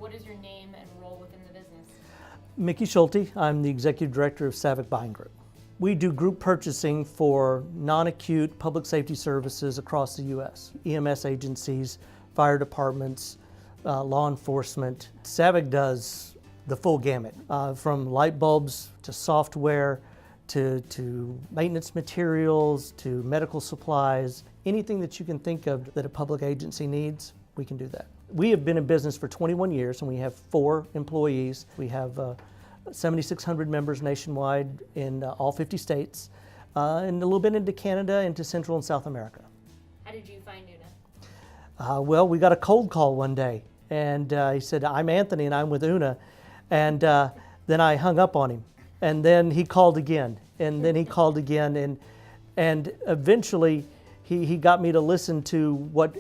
What is your name and role within the business? Mickey Schulte. I'm the Executive Director of Savick Buying Group. We do group purchasing for non-acute public safety services across the U.S. EMS agencies, fire departments, law enforcement. Savick does the full gamut, from light bulbs to software to maintenance materials to medical supplies. Anything that you can think of that a public agency needs, we can do that. We have been in business for 21 years and we have 4 employees. We have 7,600 members nationwide in all 50 states, and a little bit into Canada, into Central and South America. How did you find Una? Well, we got a cold call one day, and he said, "I'm Anthony and I'm with Una," and then I hung up on him, and then he called again, and then he called again, and eventually he got me to listen to what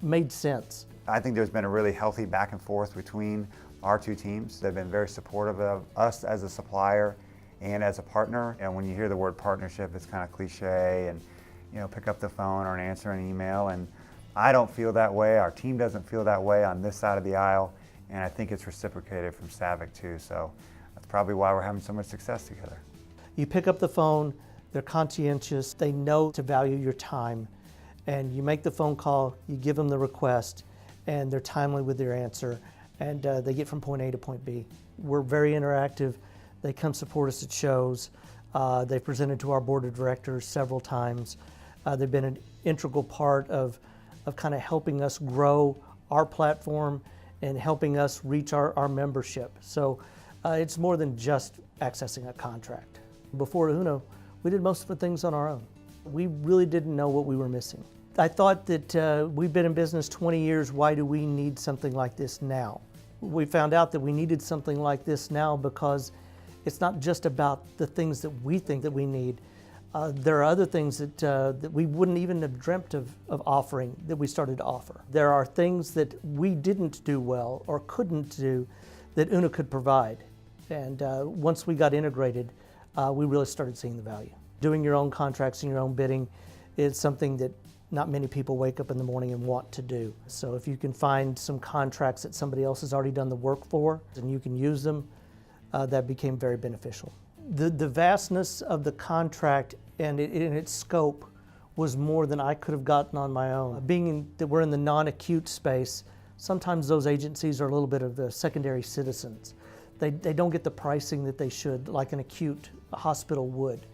made sense. I think there's been a really healthy back and forth between our 2 teams. They've been very supportive of us as a supplier and as a partner. And when you hear the word partnership, it's kind of cliche and, you know, pick up the phone or answer an email. And I don't feel that way. Our team doesn't feel that way on this side of the aisle. And I think it's reciprocated from Savick too. So that's probably why we're having so much success together. You pick up the phone, they're conscientious, they know to value your time, and you make the phone call, you give them the request, and they're timely with their answer, and they get from point A to point B. We're very interactive. They come support us at shows. They've presented to our board of directors several times. They've been an integral part of kind of helping us grow our platform and helping us reach our membership. So it's more than just accessing a contract. Before Una, we did most of the things on our own. We really didn't know what we were missing. I thought that we've been in business 20 years, why do we need something like this now? We found out that we needed something like this now because it's not just about the things that we think that we need. There are other things that we wouldn't even have dreamt of offering that we started to offer. There are things that we didn't do well or couldn't do that Una could provide. And once we got integrated, we really started seeing the value. Doing your own contracts and your own bidding is something that not many people wake up in the morning and want to do. So if you can find some contracts that somebody else has already done the work for and you can use them, that became very beneficial. The vastness of the contract and in its scope was more than I could have gotten on my own. Being that we're in the non-acute space, sometimes those agencies are a little bit of the secondary citizens. They don't get the pricing that they should, like an acute hospital would.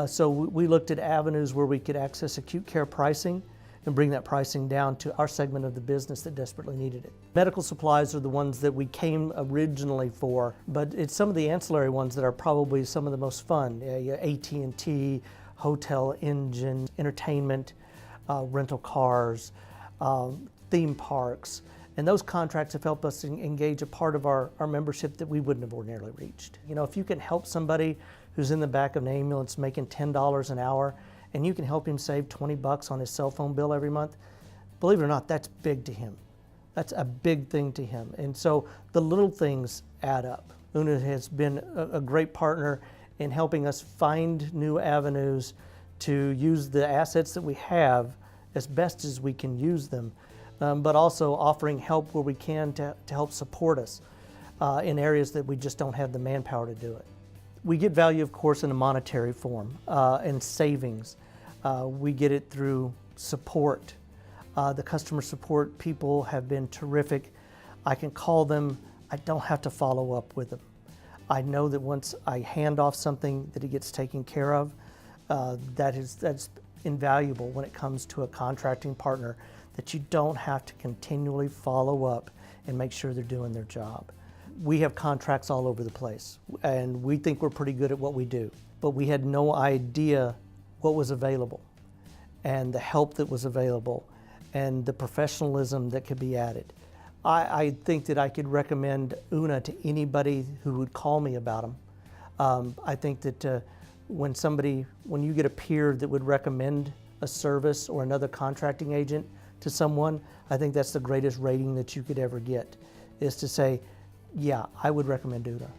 So we looked at avenues where we could access acute care pricing and bring that pricing down to our segment of the business that desperately needed it. Medical supplies are the ones that we came originally for, but it's some of the ancillary ones that are probably some of the most fun. AT&T, hotel engine, entertainment, rental cars, theme parks. And those contracts have helped us engage a part of our membership that we wouldn't have ordinarily reached. You know, if you can help somebody who's in the back of an ambulance making $10 an hour, and you can help him save 20 bucks on his cell phone bill every month, believe it or not, that's big to him. That's a big thing to him. And so the little things add up. Una has been a great partner in helping us find new avenues to use the assets that we have as best as we can use them, but also offering help where we can to help support us in areas that we just don't have the manpower to do it. We get value, of course, in a monetary form and savings. We get it through support. The customer support people have been terrific. I can call them. I don't have to follow up with them. I know that once I hand off something that it gets taken care of. That's invaluable when it comes to a contracting partner, that you don't have to continually follow up and make sure they're doing their job. We have contracts all over the place, and we think we're pretty good at what we do, but we had no idea what was available and the help that was available and the professionalism that could be added. I think that I could recommend Una to anybody who would call me about them. I think that when you get a peer that would recommend a service or another contracting agent to someone, I think that's the greatest rating that you could ever get, is to say, yeah, I would recommend Una.